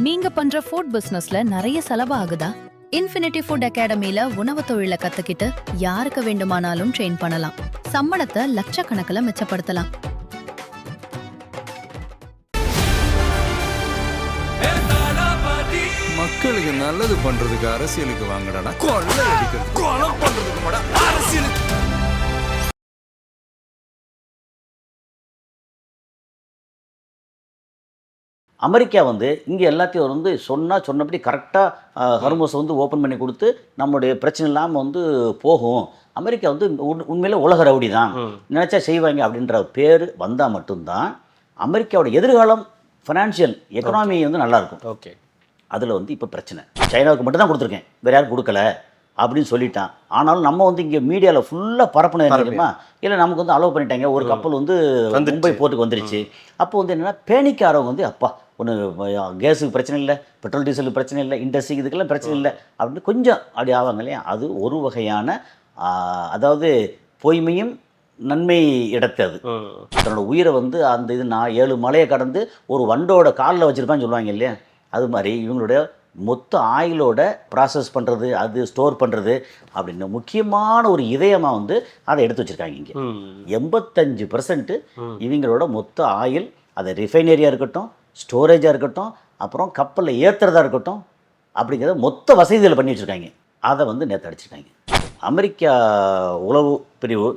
நீங்க பண்ற ஃபுட் பிசினஸ்ல நிறைய செலவு ஆகுதா? இன்ஃபினிட்டி ஃபுட் அகாடமில உணவு தொழிலை கத்துக்கிட்டு யாருக்கு வேண்டுமானாலும் ட்ரெயின் பண்ணலாம். சம்பளத்தை லட்சக்கணக்கில் மிச்சப்படுத்தலாம். மக்களுக்கு நல்லது பண்றதுக்கு அரசியலுக்கு வாங்கடா, கொள்ளை அடிக்கிறது கொலை பண்றதுக்கு அரசியலுக்கு. அமெரிக்கா இங்கே எல்லாத்தையும் சொன்னபடி கரெக்டாக ஹர்மோஸை ஓப்பன் பண்ணி கொடுத்து நம்மளுடைய பிரச்சனை இல்லாமல் போகும். அமெரிக்கா உண்மையிலே உலக ரவுடி தான், நினச்சா செய்வாங்க அப்படின்ற பேர் வந்தால் மட்டும்தான் அமெரிக்காவோட எதிர்காலம் ஃபினான்ஷியல் எக்கனாமி நல்லாயிருக்கும். ஓகே, அதில் இப்போ பிரச்சனை. சைனாவுக்கு மட்டும் தான் கொடுத்துருக்கேன், வேறு யாரும் கொடுக்கல அப்படின்னு சொல்லிட்டான். ஆனாலும் நம்ம இங்கே மீடியாவில் ஃபுல்லாக பரப்புனது தெரியுமா? இல்லை நமக்கு அலோவ் பண்ணிட்டாங்க. ஒரு கப்பல் மும்பை போர்ட்டுக்கு வந்துருச்சு. அப்போ என்னென்னா பேனிக்காரவங்க அப்பா ஒன்று கேஸுக்கு பிரச்சனை இல்லை, பெட்ரோல் டீசலுக்கு பிரச்சனை இல்லை, இண்டஸ்ட்ரி இதுக்கெல்லாம் பிரச்சனை இல்லை அப்படின்னு கொஞ்சம் அப்படி ஆவாங்க இல்லையா? அது ஒரு வகையான அதாவது பொய்மையும் நன்மை இடத்து. அது தன்னோட உயிரை அந்த இது நான் 7 மலையை கடந்து ஒரு வண்டோட காலில் வச்சுருப்பான்னு சொல்லுவாங்க இல்லையா? அது மாதிரி இவங்களுடைய மொத்த ஆயிலோட ப்ராசஸ் பண்ணுறது, அது ஸ்டோர் பண்ணுறது அப்படின்னு முக்கியமான ஒரு இதயமாக அதை எடுத்து வச்சுருக்காங்க. இங்கே 85% இவங்களோட மொத்த ஆயில், அது ரிஃபைனரியாக இருக்கட்டும், ஸ்டோரேஜாக இருக்கட்டும், அப்புறம் கப்பலில் ஏற்றுறதா இருக்கட்டும், அப்படிங்கிறத மொத்த வசதிகள் பண்ணி வச்சுருக்காங்க. அதை நேற்று அடிச்சிருக்காங்க. அமெரிக்கா உளவு பிரிவு,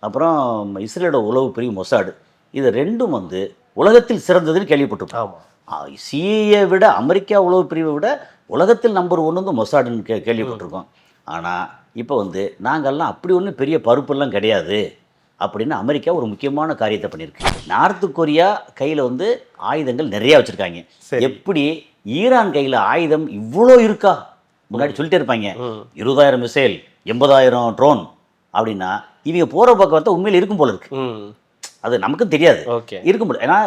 அப்புறம் இஸ்ரேலோட உளவு பிரிவு மொசாடு, இது ரெண்டும் உலகத்தில் சிறந்ததுன்னு கேள்விப்பட்டிருக்கோம். சிஐஏ விட, அமெரிக்கா உளவு பிரிவை விட உலகத்தில் நம்பர் 1 மொசாடுன்னு கேள்விப்பட்டிருக்கோம். ஆனால் இப்போ நாங்கள்லாம் அப்படி ஒன்றும் பெரிய பருப்பெல்லாம் கிடையாது அப்படின்னு அமெரிக்கா ஒரு முக்கியமான காரியத்தை பண்ணியிருக்கு. நார்த்து கொரியா கையில் ஆயுதங்கள் நிறையா வச்சுருக்காங்க. எப்படி ஈரான் கையில் ஆயுதம் இவ்வளோ இருக்கா முன்னாடி சொல்லிட்டே இருப்பாங்க. 20,000 மிசைல், 80,000 ட்ரோன் அப்படின்னா இவங்க போகிற பக்கம் பார்த்தா உண்மையில் இருக்கும் போல இருக்கு. அது நமக்கும் தெரியாது, இருக்கும் போல. ஏன்னா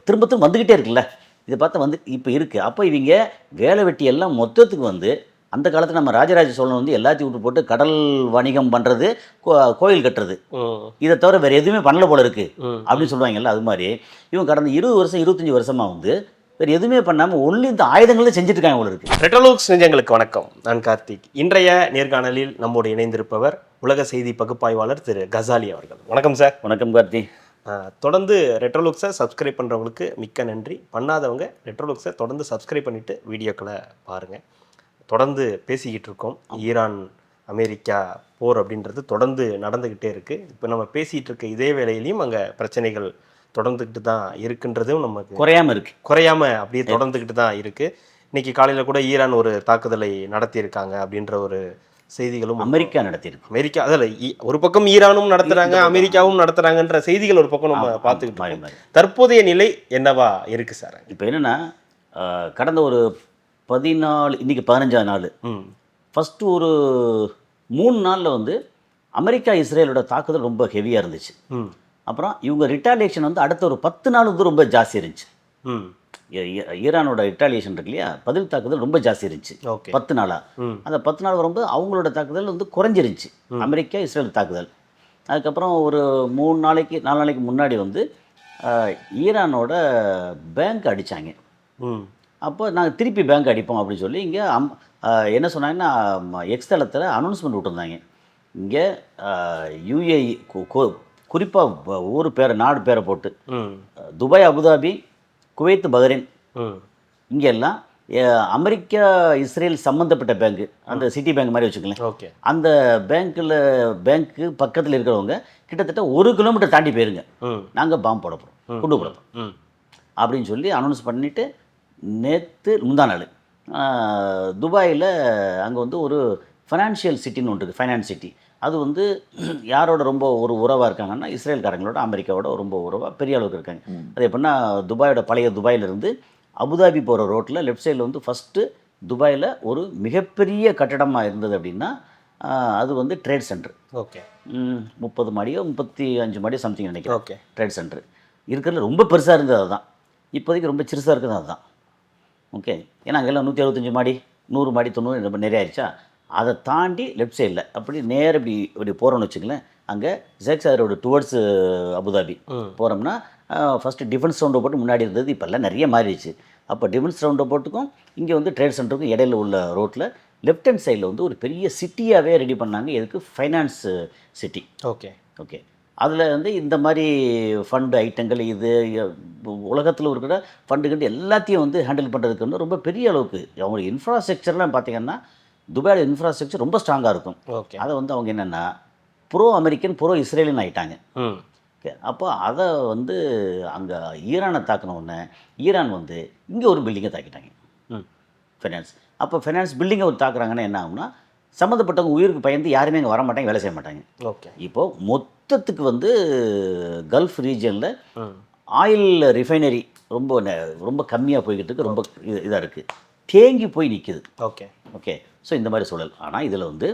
திரும்ப திரும்ப வந்துக்கிட்டே இருக்குல்ல, இதை பார்த்தா இப்போ இருக்குது. அப்போ இவங்க வேலை வெட்டி எல்லாம் மொத்தத்துக்கு அந்த காலத்தில் நம்ம ராஜராஜ சோழன் எல்லாத்தையும் விட்டு போட்டு கடல் வணிகம் பண்ணுறது, கோயில் கட்டுறது, இதை தவிர வேறு எதுவுமே பண்ணல போல இருக்குது அப்படின்னு சொல்லுவாங்கல்ல. அது மாதிரி இவங்க கடந்த 20 வருஷம் 25 வருஷமாக வேறு எதுவுமே பண்ணாமல் ஒன்லி இந்த ஆயுதங்களும் செஞ்சுட்டு இருக்காங்க போல இருக்குது. ரெட்ரோலுக்ஸ் நெஞ்சங்களுக்கு வணக்கம். நான் கார்த்திக். இன்றைய நேர்காணலில் நம்மோடு இணைந்திருப்பவர் உலக செய்தி பகுப்பாய்வாளர் திரு கசாலி அவர்கள். வணக்கம் சார். வணக்கம் கார்த்தி. தொடர்ந்து ரெட்ரோலுக்ஸை சப்ஸ்கிரைப் பண்ணுறவங்களுக்கு மிக்க நன்றி. பண்ணாதவங்க ரெட்ரோலுக்ஸை தொடர்ந்து சப்ஸ்கிரைப் பண்ணிவிட்டு வீடியோக்களை பாருங்கள். தொடர்ந்து பேசிக்கிட்டு இருக்கோம். ஈரான் அமெரிக்கா போர் அப்படின்றது தொடர்ந்து நடந்துக்கிட்டே இருக்குது. இப்போ நம்ம பேசிகிட்டு இருக்க இதே வேளையிலையும் அங்கே பிரச்சனைகள் தொடர்ந்துக்கிட்டு தான் இருக்குன்றதும் நமக்கு குறையாமல் அப்படியே தொடர்ந்துக்கிட்டு தான் இருக்குது. இன்றைக்கி காலையில் கூட ஈரான் ஒரு தாக்குதலை நடத்தியிருக்காங்க அப்படின்ற ஒரு செய்திகளும் அமெரிக்கா நடத்தியிருக்கு. அமெரிக்கா அதில் ஒரு பக்கம் ஈரானும் நடத்துகிறாங்க, அமெரிக்காவும் நடத்துகிறாங்கன்ற செய்திகள் ஒரு பக்கம் நம்ம பார்த்துக்கிட்டு. தற்போதைய நிலை என்னவா இருக்குது சார்? இப்போ என்னென்னா, கடந்த ஒரு 14, இன்றைக்கி 15ஆம் நாள், ஃபஸ்ட்டு ஒரு 3 நாளில் அமெரிக்கா இஸ்ரேலோட தாக்குதல் ரொம்ப ஹெவியாக இருந்துச்சு. அப்புறம் இவங்க ரிட்டாலியேஷன் அடுத்த ஒரு 10 நாள் ரொம்ப ஜாஸ்தி இருந்துச்சு. ஈரானோட ரிட்டாலியேஷன் இருக்கு இல்லையா, பதில் தாக்குதல் ரொம்ப ஜாஸ்தி இருந்துச்சு 10 நாளாக. அந்த 10 நாள் வரும்போது அவங்களோட தாக்குதல் குறைஞ்சிருந்துச்சு, அமெரிக்கா இஸ்ரேல் தாக்குதல். அதுக்கப்புறம் ஒரு 3 நாளைக்கு 4 நாளைக்கு முன்னாடி ஈரானோட பேங்க் அடித்தாங்க. அப்போ நாங்கள் திருப்பி பேங்க் அடிப்போம் அப்படின்னு சொல்லி இங்கே என்ன சொன்னாங்கன்னா, எக்ஸ் தளத்தில் அனௌன்ஸ்மெண்ட் விட்டுருந்தாங்க. இங்கே யுஏஇ குறிப்பாக ஊர் பேரை, நாடு பேரை போட்டு, துபாய், அபுதாபி, குவைத், பஹ்ரைன், இங்கே எல்லாம் அமெரிக்கா இஸ்ரேல் சம்மந்தப்பட்ட பேங்க்கு, அந்த சிட்டி பேங்க் மாதிரி வச்சுக்கலாம். அந்த பேங்க்கு பக்கத்தில் இருக்கிறவங்க கிட்டத்தட்ட 1 கிலோமீட்டர் தாண்டி போயிருங்க, நாங்கள் பாம்பு போட போகிறோம், குண்டு போட போகிறோம் அப்படின்னு சொல்லி அனௌன்ஸ் பண்ணிவிட்டு, நேற்று முந்தா நாள் துபாயில் அங்கே ஒரு ஃபினான்ஷியல் சிட்டின்னு ஒன்று இருக்குது, ஃபைனான்ஸ் சிட்டி. அது யாரோட ரொம்ப ஒரு உறவாக இருக்காங்கன்னா, இஸ்ரேல்காரங்களோட அமெரிக்காவோட ரொம்ப உறவாக பெரிய அளவுக்கு இருக்காங்க. அது எப்படின்னா, துபாயோட பழைய துபாயிலிருந்து அபுதாபி போகிற ரோட்டில் லெஃப்ட் சைடில் ஃபஸ்ட்டு துபாயில் ஒரு மிகப்பெரிய கட்டடமாக இருந்தது அப்படின்னா, அது ட்ரேட் சென்டர். 30 மாடியோ 35 மாடியோ சம்திங் நினைக்கிறேன். ட்ரேட் சென்டர் இருக்கிறதுல ரொம்ப பெருசாக இருந்தது அதுதான். இப்போதைக்கு ரொம்ப சிறுசாக இருக்குது அதுதான். ஓகே, ஏன்னா அங்கெல்லாம் 165 மாடி, 100 மாடி, 90 ரொம்ப நிறைய ஆயிடுச்சா. அதை தாண்டி லெஃப்ட் சைடில் அப்படி நேரம் இப்படி போகிறோன்னு வச்சுங்களேன், அங்கே ஜெக்ஸா ரோடு டுவர்ட்ஸ் அபுதாபி போகிறோம்னா, ஃபஸ்ட்டு டிஃபென்ஸ் சவுண்டை போட்டு முன்னாடி இருந்தது, இப்போல்லாம் நிறைய மாறிடுச்சு. அப்போ டிஃபென்ஸ் ரவுண்டை போட்டுக்கும் இங்கே வந்து ட்ரேட் சென்டருக்கும் இடையில உள்ள ரோட்டில் லெஃப்ட் ஹேண்ட் சைடில் வந்து ஒரு பெரிய சிட்டியாகவே ரெடி பண்ணாங்க. எதுக்கு? Finance city. Okay okay. அதில் வந்து இந்த மாதிரி ஃபண்டு ஐட்டங்கள் இது உலகத்தில் இருக்கிற ஃபண்டுகள் எல்லாத்தையும் வந்து ஹேண்டில் பண்ணுறதுக்கு வந்து ரொம்ப பெரிய அளவுக்கு அவங்க இன்ஃப்ராஸ்ட்ரக்சர்லாம் பார்த்தீங்கன்னா துபாயோட இன்ஃப்ராஸ்ட்ரக்சர் ரொம்ப ஸ்ட்ராங்காக இருக்கும். ஓகே. அதை வந்து அவங்க என்னென்னா ப்ரோ அமெரிக்கன் ப்ரோ இஸ்ரேலியன் ஆகிட்டாங்க. ஓகே. அப்போ அதை வந்து அங்கே ஈரானை தாக்கின உடனே ஈரான் வந்து இங்கே ஒரு பில்டிங்கை தாக்கிட்டாங்க. ஃபைனான்ஸ். அப்போ ஃபைனான்ஸ் பில்டிங்கை தாக்குறாங்கன்னா என்ன ஆகும்னா சம்மந்தப்பட்டவங்க உயிருக்கு பயந்து யாருமே இங்கே வர மாட்டாங்க, வேலை செய்ய மாட்டாங்க. ஓகே. இப்போது மொத்தத்துக்கு வந்து கல்ஃப் ரீஜனில் ஆயில் ரிஃபைனரி ரொம்ப கம்மியாக போய்கிட்டு இருக்கு, ரொம்ப இதாக இருக்குது, தேங்கி போய் நிற்கிது. ஓகே. ஓகே. ஸோ இந்த மாதிரி சூழல். ஆனால் இதில் வந்து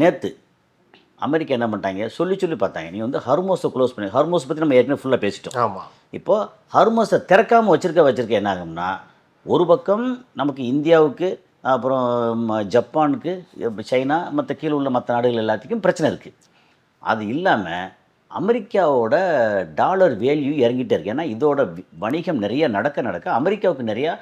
நேற்று அமெரிக்கா என்ன பண்ணிட்டாங்க, சொல்லி பார்த்தாங்க, நீ வந்து ஹர்மோஸை க்ளோஸ் பண்ணி, ஹர்மோஸ் பற்றி நம்ம ஏற்கனவே ஃபுல்லாக பேசிட்டோம். ஆமாம். இப்போது ஹர்மோஸை திறக்காமல் வச்சுருக்க என்ன ஆகும்னா ஒரு பக்கம் நமக்கு இந்தியாவுக்கு அப்புறம் ஜப்பானுக்கு சைனா மற்ற கீழே உள்ள மற்ற நாடுகள் எல்லாத்துக்கும் பிரச்சனை இருக்குது. அது இல்லாமல் அமெரிக்காவோட டாலர் வேல்யூ இறங்கிட்டே இருக்குது. ஏன்னா இதோட வணிகம் நிறைய நடக்க அமெரிக்காவுக்கு நிறையா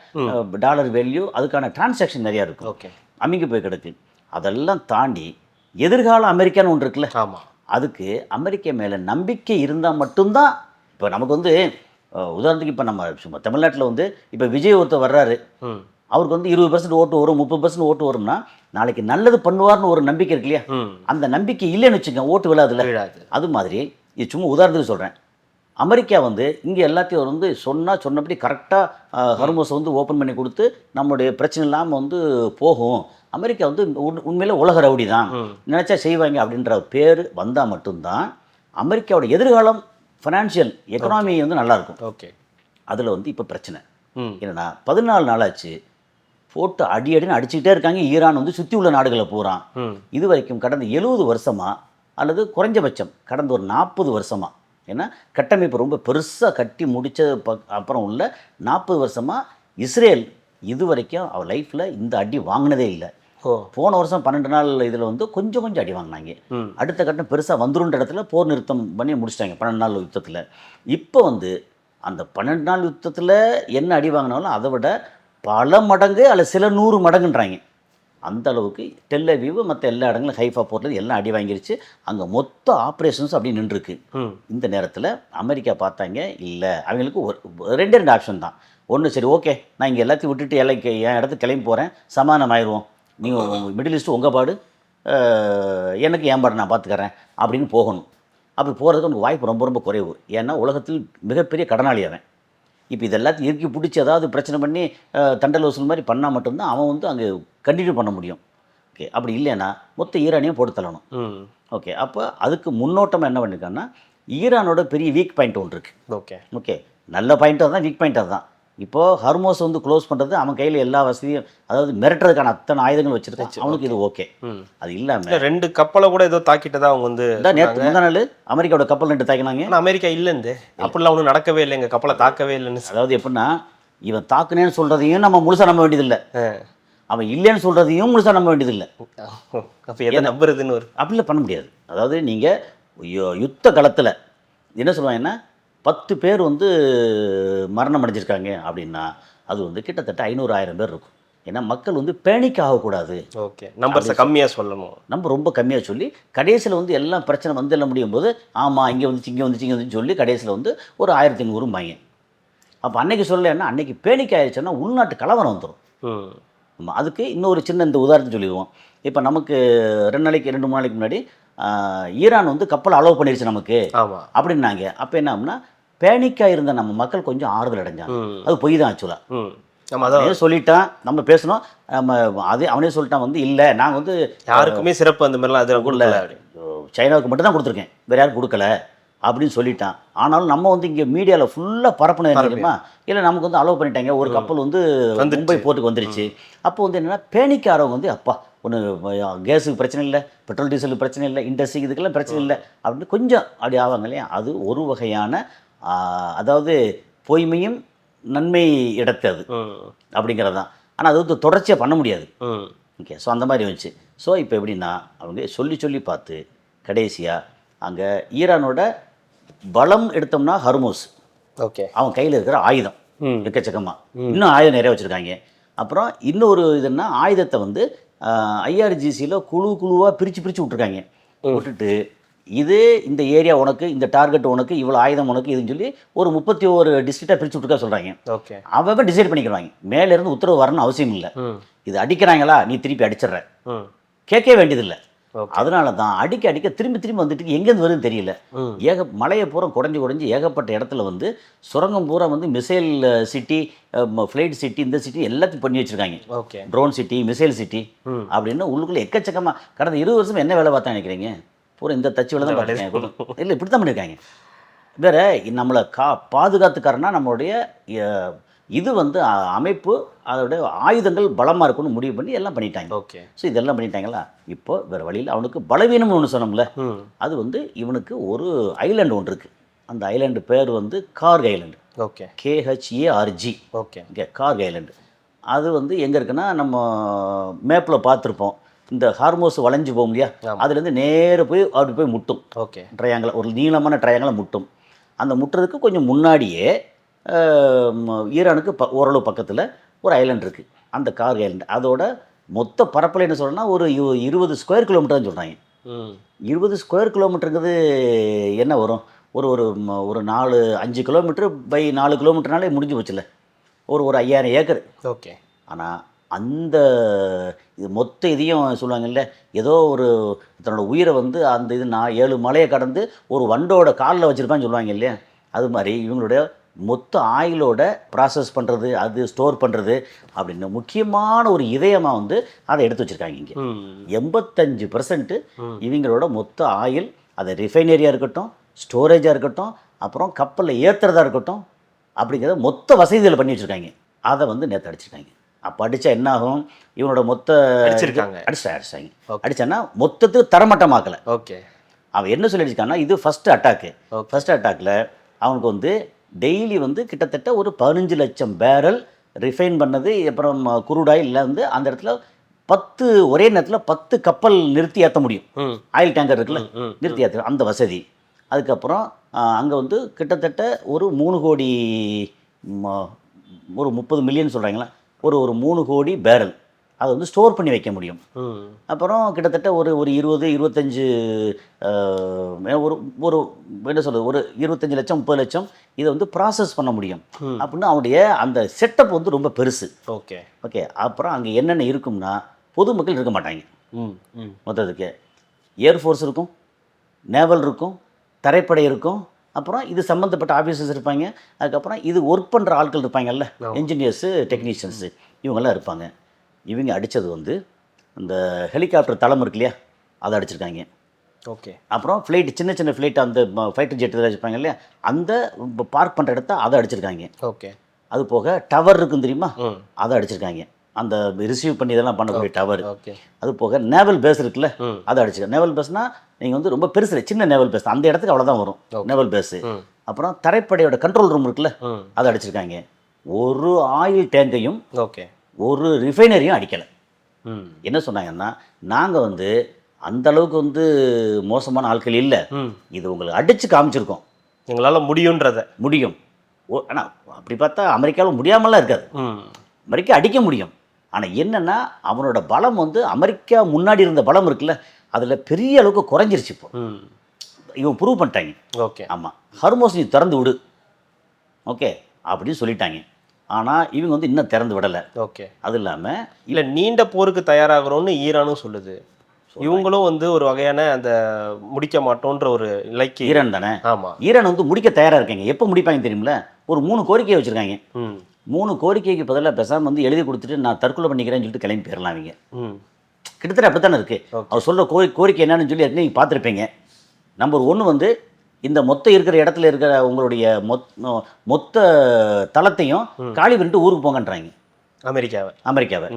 டாலர் வேல்யூ அதுக்கான டிரான்சாக்ஷன் நிறையா இருக்கும். ஓகே. அமுங்கி போய் கிடக்கு. அதெல்லாம் தாண்டி எதிர்கால அமெரிக்கான்னு ஒன்று இருக்குல்ல, ஆமாம், அதுக்கு அமெரிக்கா மேலே நம்பிக்கை இருந்தால் மட்டும்தான். இப்போ நமக்கு வந்து உதாரணத்துக்கு இப்போ நம்ம சும்மா தமிழ்நாட்டில் வந்து இப்போ விஜய் ஒருத்தர் வர்றாரு, அவருக்கு வந்து 20% ஓட்டு வரும், 30% ஓட்டு வரும்னா நாளைக்கு நல்லது பண்ணுவார்னு ஒரு நம்பிக்கை இருக்கு இல்லையா, அந்த நம்பிக்கை இல்லைன்னு வச்சுக்கோங்க, ஓட்டு விழாதுல. அது மாதிரி இது சும்மா உதாரணத்துக்கு சொல்கிறேன். அமெரிக்கா வந்து இங்கே எல்லாத்தையும் வந்து சொன்னபடி கரெக்டாக ஹர்மோஸை வந்து ஓப்பன் பண்ணி கொடுத்து நம்மளுடைய பிரச்சனை இல்லாமல் வந்து போகும். அமெரிக்கா வந்து உண்மையிலே உலக ரவுடி தான், நினச்சா செய்வாங்க அப்படின்ற பேர் வந்தால் மட்டும்தான் அமெரிக்காவோட எதிர்காலம் ஃபினான்ஷியல் எக்கனாமி வந்து நல்லாயிருக்கும். ஓகே. அதில் வந்து இப்போ பிரச்சனை என்னென்னா 14 நாளாச்சு போட்டு அடின்னு அடிச்சுக்கிட்டே இருக்காங்க. ஈரான் வந்து சுற்றி உள்ள நாடுகளை போகிறான். இது வரைக்கும் கடந்த 70 வருஷமாக அல்லது குறைஞ்சபட்சம் கடந்த ஒரு 40 வருஷமாக, ஏன்னா கட்டமைப்பு ரொம்ப பெருசாக கட்டி முடித்த அப்புறம் உள்ள 40 வருஷமாக இஸ்ரேல் இது வரைக்கும் அவள் லைஃப்பில் இந்த அடி வாங்கினதே இல்லை. போன வருஷம் 12 நாள் இதில் வந்து கொஞ்சம் அடி வாங்கினாங்க. அடுத்த கட்டம் பெருசாக வந்துருன்ற இடத்துல போர் நிறுத்தம் பண்ணி முடிச்சிட்டாங்க 12 நாள் யுத்தத்தில். இப்போ வந்து அந்த 12 நாள் யுத்தத்தில் என்ன அடி வாங்கினாலும் அதை விட பல மடங்கு அல்ல சில 100 மடங்குன்றாங்க. அந்த அளவுக்கு டெல் அவீவ் மற்ற எல்லா இடங்களும் ஹைஃபா போர்ட்லேருந்து எல்லாம் அடி வாங்கிருச்சு. அங்கே மொத்த ஆப்ரேஷன்ஸ் அப்படி நின்றுருக்கு. இந்த நேரத்தில் அமெரிக்கா பார்த்தாங்க, இல்லை அவங்களுக்கு ஒரு 2 ஆப்ஷன் தான். ஒன்று, சரி ஓகே நான் இங்கே எல்லாத்தையும் விட்டுட்டு என் இடத்துக்கு கிளம்பி போகிறேன், சமாதானம் ஆயிடுவோம், நீங்கள் மிடில் ஈஸ்ட்டு உங்கள் பாடு, எனக்கு என் பாடு நான் பார்த்துக்கிறேன் அப்படின்னு போகணும். அப்படி போகிறதுக்கு உனக்கு வாய்ப்பு ரொம்ப குறைவு. ஏன்னா உலகத்தில் மிகப்பெரிய கடனாளி அவன். இப்போ இதெல்லாத்தையும் இறுக்கி பிடிச்சி ஏதாவது பிரச்சனை பண்ணி தண்டல் வசூல் மாதிரி பண்ணால் மட்டும்தான் அவன் வந்து அங்கே கண்டினியூ பண்ண முடியும். ஓகே. அப்படி இல்லைன்னா மொத்த ஈரானையும் போட்டு தள்ளணும். ஓகே. அப்போ அதுக்கு முன்னோட்டமாக என்ன பண்ணியிருக்காங்கன்னா ஈரானோட பெரிய வீக் பாயிண்ட் ஒன்று இருக்குது. ஓகே. ஓகே. நல்ல பாயிண்ட்டாக தான், வீக் பாயிண்ட்டாக தான். இப்போது ஹர்மோஸ் வந்து க்ளோஸ் பண்ணுறது அவன் கையில் எல்லா வசதியும், அதாவது மிரட்டுறதுக்கான அத்தனை ஆயுதங்கள் வச்சுருக்கான் அவனுக்கு. இது ஓகே. அது இல்லாமல் 2 கப்பலை கூட ஏதோ தாக்கிட்டதா அவங்க வந்து நேற்று முந்தா நாள் அமெரிக்காவோட கப்பல் 2 தாக்கினாங்க. ஆனால் அமெரிக்கா இல்லைந்து அப்படிலாம் ஒன்றும் நடக்கவே இல்லை, எங்கள் கப்பலை தாக்கவே இல்லைன்னு. அதாவது எப்படின்னா இவன் தாக்குனேன்னு சொல்கிறதையும் நம்ம முழுசாக நம்ப வேண்டியதில்லை, அவன் இல்லைன்னு சொல்கிறதையும் முழுசாக நம்ப வேண்டியதில்லை. அப்போ எதை நம்புறதுன்னு ஒரு அப்படிலாம் பண்ண முடியாது. அதாவது நீங்கள் யுத்த காலத்தில் என்ன சொல்லுவாங்கன்னா 10 பேர் வந்து மரணம் அடைஞ்சிருக்காங்க அப்படின்னா அது வந்து கிட்டத்தட்ட 500-1000 பேர் இருக்கும். ஏன்னா மக்கள் வந்து பேனிக் ஆகக்கூடாது. ஓகே. நம்பர்ஸை கம்மியாக சொல்லணும், நம்ம ரொம்ப கம்மியாக சொல்லி கடைசியில் வந்து எல்லாம் பிரச்சனை வந்து எல்லாம் முடியும் போது ஆமாம் இங்கே வந்துச்சு சொல்லி கடைசியில் வந்து ஒரு 1500 மையம். அப்போ அன்னைக்கு சொல்லலைன்னா அன்னைக்கு பேனிக் ஆயிடுச்சுன்னா உள்நாட்டு கலவரம் வந்துடும். ஆமாம். அதுக்கு இன்னொரு சின்ன இந்த உதாரணத்தை சொல்லிடுவோம். இப்போ நமக்கு 2-3 நாளைக்கு முன்னாடி ஈரான் வந்து கப்பல் அலோவ் பண்ணிருச்சு நமக்கு அப்படின்னாங்க. அப்போ என்ன ஆகும்னா பேனிக்காக இருந்த நம்ம மக்கள் கொஞ்சம் ஆறுதல் அடைஞ்சாங்க. அது பொய் தான் ஆக்சுவலாக. நம்ம அதான் சொல்லிட்டான், நம்ம பேசணும், நம்ம அவனே சொல்லிட்டான் வந்து இல்லை நாங்கள் வந்து யாருக்குமே சிறப்பு அந்த மாதிரிலாம் அது கொடுக்கல, சைனாவுக்கு மட்டும் தான் கொடுத்துருக்கேன், வேறு யாரும் கொடுக்கல அப்படின்னு சொல்லிட்டான். ஆனாலும் நம்ம வந்து இங்கே மீடியாவில் ஃபுல்லாக பரப்புனது தெரியுமா, இல்லை நமக்கு வந்து அலோவ் பண்ணிட்டாங்க, ஒரு கப்பல் வந்து மும்பை போர்ட்டுக்கு வந்துருச்சு. அப்போ வந்து என்னென்னா பேனிக்காரவங்க வந்து அப்பா ஒன்று கேஸுக்கு பிரச்சனை இல்லை, பெட்ரோல் டீசலுக்கு பிரச்சனை இல்லை, இண்டஸ்ட்ரிக்கு இதுக்கெல்லாம் பிரச்சனை இல்லை அப்படின்னு கொஞ்சம் அப்படி ஆவாங்க இல்லையா. அது ஒரு வகையான அதாவது பொய்மையும் நன்மை இடத்து அது அப்படிங்கிறது தான். ஆனால் அது வந்து தொடர்ச்சியாக பண்ண முடியாது. ஓகே. ஸோ அந்த மாதிரி வந்துச்சு. ஸோ இப்போ எப்படின்னா அவங்க சொல்லி பார்த்து கடைசியாக அங்கே ஈரானோட பலம் எடுத்தோம்னா ஹர்மோஸ், ஓகே, அவன் கையில் இருக்கிற ஆயுதம் எக்கச்சக்கமாக. இன்னும் ஆயுதம் நிறைய வச்சுருக்காங்க. அப்புறம் இன்னொரு இதுன்னா ஆயுதத்தை வந்து ஐஆர்ஜிசியில் குழுவாக பிரித்து விட்ருக்காங்க. விட்டுட்டு இது இந்த ஏரியா உனக்கு, இந்த டார்கெட் உனக்கு, இவ்வளோ ஆயுதம் உனக்கு இதுன்னு சொல்லி ஒரு 31 டிஸ்ட்ரிக்டாக பிரித்து விட்டுருக்கா சொல்கிறாங்க. ஓகே, அவன் டிசைட் பண்ணிக்கிறாங்க. மேலேருந்து உத்தரவு வரணும்னு அவசியம் இல்லை. இது அடிக்கிறாங்களா நீ திருப்பி அடிச்சிடுற, கேட்க வேண்டியதில்லை. அதனால தான் அடிக்க திரும்பி வந்துட்டு எங்கேருந்து வருதுன்னு தெரியல. மலையை பூரா குறைஞ்சி ஏகப்பட்ட இடத்துல வந்து சுரங்கம் பூரா வந்து மிசைல் சிட்டி, ஃப்ளைட் சிட்டி, இந்த சிட்டி எல்லாத்தையும் பண்ணி வச்சுருக்காங்க. Okay, drone city, missile city அப்படின்னு உள்ளுக்குள்ளே எக்கச்சக்கமாக கடந்த 20 வருஷம் என்ன வேலை பார்த்தா நினைக்கிறீங்க? பூரா இந்த தச்சு வேலை தான் பார்த்துருக்காங்க. இல்லை, இப்படி தான் பண்ணியிருக்காங்க. வேற நம்மளை பாதுகாத்துக்காரனா நம்மளுடைய இது வந்து அமைப்பு, அதோடைய ஆயுதங்கள் பலமாக இருக்குன்னு முடிவு பண்ணி எல்லாம் பண்ணிட்டாங்க. ஓகே, ஸோ இதெல்லாம் பண்ணிட்டாங்களா? இப்போ வேறு வழியில் அவனுக்கு பலவீனம்னு ஒன்று சொன்னோம்ல, அது வந்து இவனுக்கு ஒரு ஐலாண்டு ஒன்று இருக்குது. அந்த ஐலாண்டு பேர் வந்து Kharg island. Okay, KHARG. Okay, இங்கே கார்க் ஐலாண்டு. அது வந்து எங்கே இருக்குன்னா, நம்ம மேப்பில் பார்த்துருப்போம். இந்த ஹார்மோஸ் வளைஞ்சு போகும் இல்லையா, அதுலேருந்து நேர போய் அப்படி போய் முட்டும். ஓகே, ட்ரையாங்கில், ஒரு நீளமான ட்ரையாங்கில் முட்டும். அந்த முட்டுறதுக்கு கொஞ்சம் முன்னாடியே ஈரானுக்கு ஓரளவு பக்கத்தில் ஒரு ஐலாண்ட் இருக்குது, அந்த கார்க் ஐலாண்டு. அதோட மொத்த பரப்பில் என்ன சொல்கிறேன்னா ஒரு 20 ஸ்கொயர் கிலோமீட்டர்னு சொல்கிறாங்க. 20 ஸ்கொயர் கிலோமீட்டருங்கிறது என்ன வரும்? ஒரு 4-5 கிலோமீட்டர் பை 4 கிலோமீட்டர்னாலே முடிஞ்சு போச்சுல்ல, ஒரு 5000 ஏக்கர். ஓகே. ஆனால் அந்த இது மொத்த இதையும் சொல்லுவாங்கல்ல, ஏதோ ஒரு தன்னோட உயிரை வந்து அந்த இது 7 மலையை கடந்து ஒரு வண்டோட காலில் வச்சுருப்பான்னு சொல்லுவாங்க இல்லையா, அது மாதிரி இவங்களுடைய மொத்த ஆயிலோட ப்ராசஸ் பண்ணுறது, அது ஸ்டோர் பண்ணுறது அப்படின்னு முக்கியமான ஒரு இதயமாக வந்து அதை எடுத்து வச்சுருக்காங்க. இங்கே 85% இவங்களோட மொத்த ஆயில், அது ரிஃபைனரியாக இருக்கட்டும், ஸ்டோரேஜாக இருக்கட்டும், அப்புறம் கப்பலில் ஏற்றுறதா இருக்கட்டும், அப்படிங்கிறத மொத்த வசதிகளை பண்ணி வச்சுருக்காங்க. அதை வந்து நேற்று அடிச்சிருக்காங்க. அப்போ அடித்தா என்ன ஆகும்? இவனோட மொத்த அடிச்சிட்டாங்க. அடித்தான்னா மொத்தத்துக்கு தரமட்டமாக்கலை. ஓகே. அவன் என்ன சொல்லி அடிச்சிருக்கான்னா, இது ஃபஸ்ட்டு அட்டாக்கு. ஃபஸ்ட் அட்டாக்கில் அவனுக்கு வந்து டெய்லி வந்து கிட்டத்தட்ட ஒரு 15 லட்சம் பேரல் ரிஃபைன் பண்ணது, அப்புறம் குரூட் ஆயில் வந்து அந்த இடத்துல 10 ஒரே நேரத்தில் 10 கப்பல் நிறுத்தி ஏற்ற முடியும். ஆயில் டேங்கர் இருக்குல்ல, நிறுத்தி ஏற்ற அந்த வசதி. அதுக்கப்புறம் அங்கே வந்து கிட்டத்தட்ட ஒரு 3 கோடி, ஒரு 30 மில்லியன் சொல்கிறாங்களா, ஒரு 3 கோடி பேரல் அதை வந்து ஸ்டோர் பண்ணி வைக்க முடியும். அப்புறம் கிட்டத்தட்ட ஒரு 20-25 ஒரு என்ன சொல்கிறது, ஒரு 25 லட்சம் 30 லட்சம் இதை வந்து ப்ராசஸ் பண்ண முடியும் அப்படின்னு அவனுடைய அந்த செட்டப் வந்து ரொம்ப பெருசு. Okay, okay. அப்புறம் அங்கே என்னென்ன இருக்கும்னா, பொதுமக்கள் இருக்க மாட்டாங்க. மொத்தத்துக்கு ஏர்ஃபோர்ஸ் இருக்கும், நேவல் இருக்கும், தரைப்படை இருக்கும், அப்புறம் இது சம்மந்தப்பட்ட ஆஃபீஸர்ஸ் இருப்பாங்க, அதுக்கப்புறம் இது ஒர்க் பண்ணுற ஆட்கள் இருப்பாங்கல்ல, என்ஜினியர்ஸு, டெக்னீஷியன்ஸு, இவங்கெல்லாம் இருப்பாங்க. இவங்க அடித்தது வந்து இந்த ஹெலிகாப்டர் தளம் இருக்கு இல்லையா, அதை அடிச்சிருக்காங்க. ஓகே. அப்புறம் ஃப்ளைட், சின்ன ஃப்ளைட், அந்த ஃபைட்டர் ஜெட் வச்சுருப்பாங்க இல்லையா, அந்த பார்க் பண்ணுற இடத்த அதை அடிச்சிருக்காங்க. ஓகே. அது போக டவர் இருக்குன்னு தெரியுமா, அதை அடிச்சிருக்காங்க. அந்த ரிசீவ் பண்ணி இதெல்லாம் பண்ணக்கூடிய டவர். அது போக நேவல் பேஸ் இருக்குல்ல, அதை அடிச்சிருக்காங்க. நேவல் பேஸ்னால் நீங்கள் வந்து ரொம்ப பெருசு, சின்ன நேவல் பேஸ் அந்த இடத்துக்கு அவ்வளோதான் வரும் நேவல் பேஸு. அப்புறம் தரைப்படையோட கண்ட்ரோல் ரூம் இருக்குல்ல, அதை அடிச்சிருக்காங்க. ஒரு ஆயில் டேங்கையும் ஒரு ரிஃபைனரியும் அடிக்கலை. என்ன சொன்னாங்கன்னா, நாங்கள் வந்து அந்த அளவுக்கு வந்து மோசமான ஆட்கள் இல்லை, இது உங்களுக்கு அடித்து காமிச்சிருக்கோம், எங்களால் முடியும். ஆனால் அப்படி பார்த்தா அமெரிக்காவில் முடியாமலாம் இருக்காது. அமெரிக்கா அடிக்க முடியும். ஆனால் என்னென்னா, அவனோட பலம் வந்து அமெரிக்கா முன்னாடி இருந்த பலம் இருக்குல்ல, அதில் பெரிய அளவுக்கு குறைஞ்சிருச்சு. இப்போ இவன் ப்ரூவ் பண்ணிட்டாங்க. ஓகே. ஆமாம், ஹர்மோஸ் நீ திறந்து விடு, ஓகே அப்படின்னு சொல்லிட்டாங்க. ஆனால் இவங்க வந்து இன்னும் திறந்து விடலை. ஓகே. அது இல்லாமல் இல்லை, நீண்ட போருக்கு தயாராகிறோன்னு ஈரானும் சொல்லுது. இவங்களும் வந்து ஒரு வகையான அந்த முடிக்க மாட்டோன்ற ஒரு இலக்கு. ஈரான் தானே? ஆமாம், ஈரான் வந்து முடிக்க தயாராக இருக்காங்க. எப்போ முடிப்பாங்க தெரியுமில்ல? ஒரு 3 கோரிக்கையை வச்சுருக்காங்க. 3 கோரிக்கைக்கு பதிலாக பேசாமல் வந்து எழுதி கொடுத்துட்டு நான் தற்கொலை பண்ணிக்கிறேன்னு சொல்லிட்டு கிளம்பி போயிடலாம். அவங்க கிட்டத்தட்ட அப்படி தானே இருக்குது. அவர் சொல்கிற கோரிக்கை என்னன்னு சொல்லி நீங்கள் பார்த்துருப்பீங்க. நம்பர் 1 வந்து இந்த மொத்த இருக்கிற இடத்துல இருக்கிற உங்களுடைய மொத்த தளத்தையும் காலி பண்ணிட்டு ஊருக்கு போங்கன்றாங்க, அமெரிக்காவை.